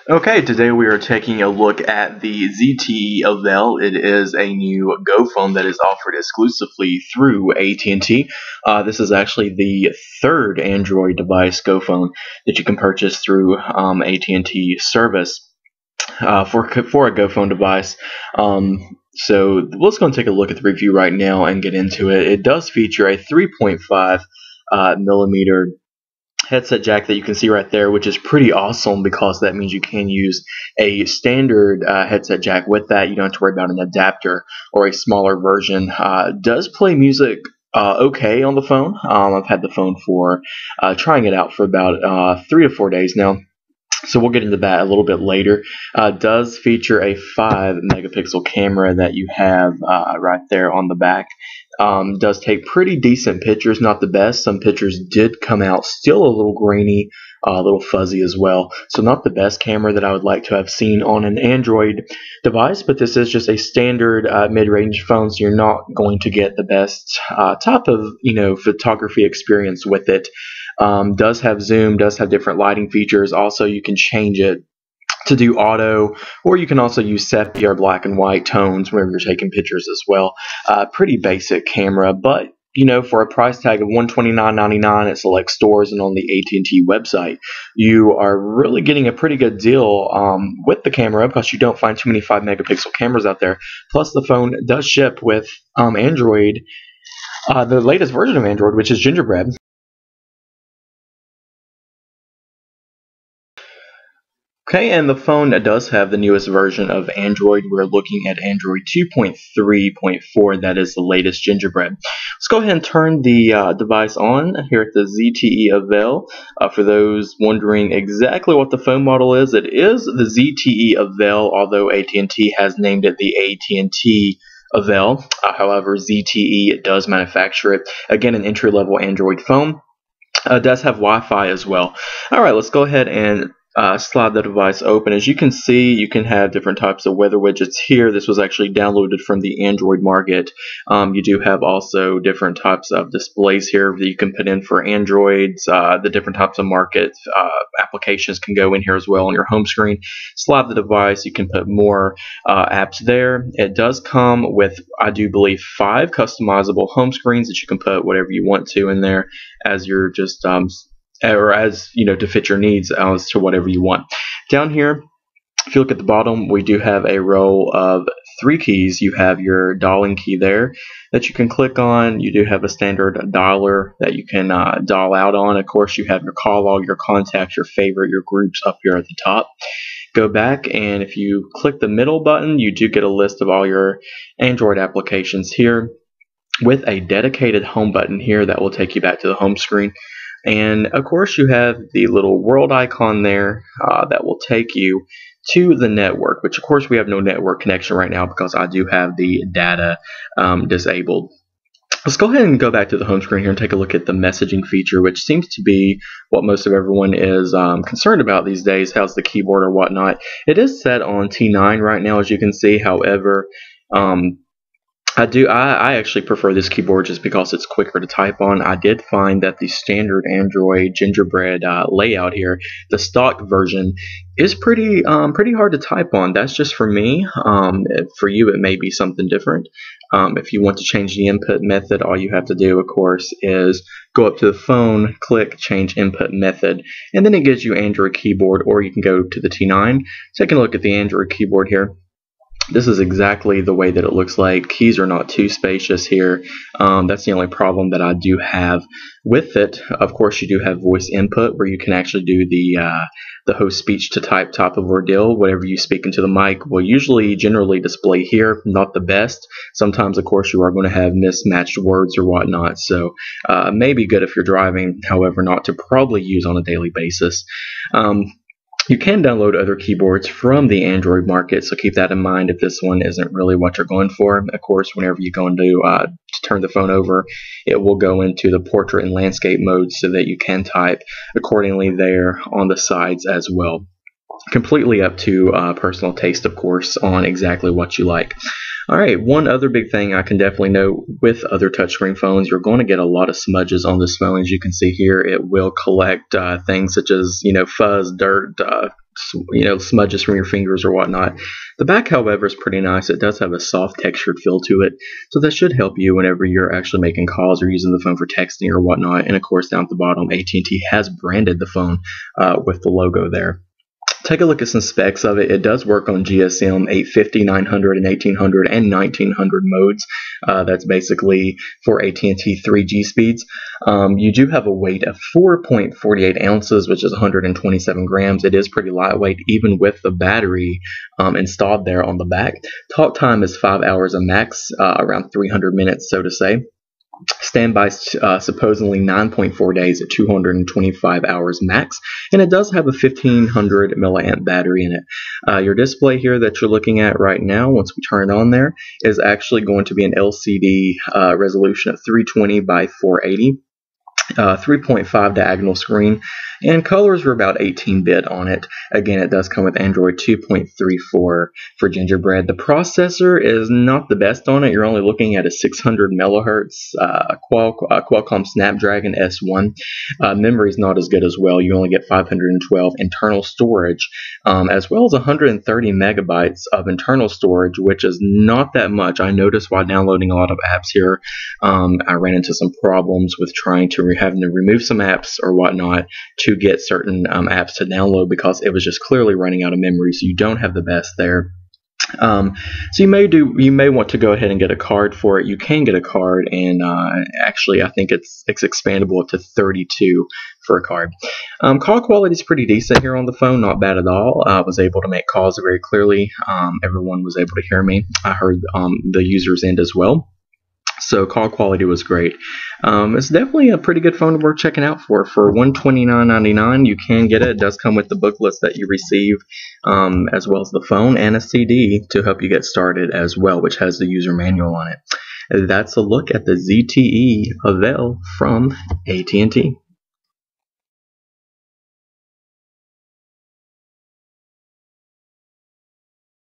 Okay, today we are taking a look at the ZTE Avail. It is a new Go phone that is offered exclusively through AT&T. This is actually the third Android device Go phone that you can purchase through AT&T service for a Go phone device. So let's go and take a look at the review right now and get into it. It does feature a 3.5 millimeter headset jack that you can see right there, which is pretty awesome because that means you can use a standard headset jack with that. You don't have to worry about an adapter or a smaller version. Does play music okay on the phone. I've had the phone for trying it out for about 3 to 4 days now. So we'll get into that a little bit later. Does feature a 5 megapixel camera that you have right there on the back. Does take pretty decent pictures, not the best. Some pictures did come out still a little grainy, a little fuzzy as well. So not the best camera that I would like to have seen on an Android device, but this is just a standard mid-range phone, so you're not going to get the best type of photography experience with it. Does have zoom, does have different lighting features. Also, you can change it to do auto, or you can also use sepia or black and white tones whenever you're taking pictures as well. Pretty basic camera, but for a price tag of $129.99 at select stores and on the AT&T website, you are really getting a pretty good deal with the camera because you don't find too many 5 megapixel cameras out there. Plus, the phone does ship with Android, the latest version of Android, which is Gingerbread. Okay, and the phone does have the newest version of Android. We're looking at Android 2.3.4. That is the latest Gingerbread. Let's go ahead and turn the device on here at the ZTE Avail. For those wondering exactly what the phone model is, it is the ZTE Avail, although AT&T has named it the AT&T Avail. However, ZTE does manufacture it. Again, an entry-level Android phone. Does have Wi-Fi as well. All right, let's go ahead and slide the device open. As you can see, you can have different types of weather widgets here. This was actually downloaded from the Android market. You do have also different types of displays here that you can put in for Androids. The different types of market applications can go in here as well on your home screen. Slide the device, you can put more apps there. It does come with, I do believe, 5 customizable home screens that you can put whatever you want to in there as you're just to fit your needs as to whatever you want. Down here, if you look at the bottom, we do have a row of 3 keys. You have your dialing key there that you can click on. You do have a standard dialer that you can dial out on. Of course, you have your call log, your contacts, your favorite, your groups up here at the top. Go back, and if you click the middle button, you do get a list of all your Android applications here with a dedicated home button here that will take you back to the home screen. And of course, you have the little world icon there that will take you to the network, which of course we have no network connection right now because I do have the data disabled. Let's go ahead and go back to the home screen here and take a look at the messaging feature, which seems to be what most of everyone is concerned about these days. How's the keyboard or whatnot? It is set on T9 right now, as you can see. However, I actually prefer this keyboard just because it's quicker to type on. I did find that the standard Android Gingerbread layout here, the stock version, is pretty hard to type on. That's just for me. For you, it may be something different. If you want to change the input method, all you have to do, of course, is go up to the phone, click Change Input Method, and then it gives you Android keyboard, or you can go to the T9. Take a look at the Android keyboard here. This is exactly the way that it looks like. Keys are not too spacious here. That's the only problem that I do have with it. Of course, you do have voice input where you can actually do the host speech to type type of ordeal. Whatever you speak into the mic will generally display here. Not the best. Sometimes, of course, you are going to have mismatched words or whatnot. So may be good if you're driving, however, not to probably use on a daily basis. You can download other keyboards from the Android market, so keep that in mind if this one isn't really what you're going for. Of course, whenever you go into turn the phone over, it will go into the portrait and landscape mode so that you can type accordingly there on the sides as well. Completely up to personal taste, of course, on exactly what you like. Alright, one other big thing I can definitely note with other touchscreen phones, you're going to get a lot of smudges on this phone. As you can see here, it will collect things such as, fuzz, dirt, smudges from your fingers or whatnot. The back, however, is pretty nice. It does have a soft textured feel to it, so that should help you whenever you're actually making calls or using the phone for texting or whatnot. And of course, down at the bottom, AT&T has branded the phone with the logo there. Take a look at some specs of it. It does work on GSM 850, 900, and 1800 and 1900 modes. That's basically for AT&T 3G speeds. You do have a weight of 4.48 ounces, which is 127 grams. It is pretty lightweight, even with the battery installed there on the back. Talk time is 5 hours a max, around 300 minutes, so to say. Standby supposedly 9.4 days at 225 hours max, and it does have a 1500 milliamp battery in it. Your display here that you're looking at right now, once we turn it on there, is actually going to be an LCD resolution of 320 by 480. 3.5 diagonal screen, and colors were about 18-bit on it. Again, it does come with Android 2.34 for Gingerbread. The processor is not the best on it. You're only looking at a 600 megahertz Qualcomm Snapdragon S1. Memory is not as good as well. You only get 512 internal storage, as well as 130 megabytes of internal storage, which is not that much. I noticed while downloading a lot of apps here, I ran into some problems with trying to having to remove some apps or whatnot to get certain apps to download because it was just clearly running out of memory. So you don't have the best there. So you may want to go ahead and get a card for it. You can get a card, and actually I think it's expandable up to 32 for a card. Call quality is pretty decent here on the phone, not bad at all. I was able to make calls very clearly. Everyone was able to hear me. I heard the user's end as well. So call quality was great. It's definitely a pretty good phone worth checking out for. For $129.99, you can get it. It does come with the booklets that you receive, as well as the phone and a CD to help you get started as well, which has the user manual on it. That's a look at the ZTE Avail from AT&T.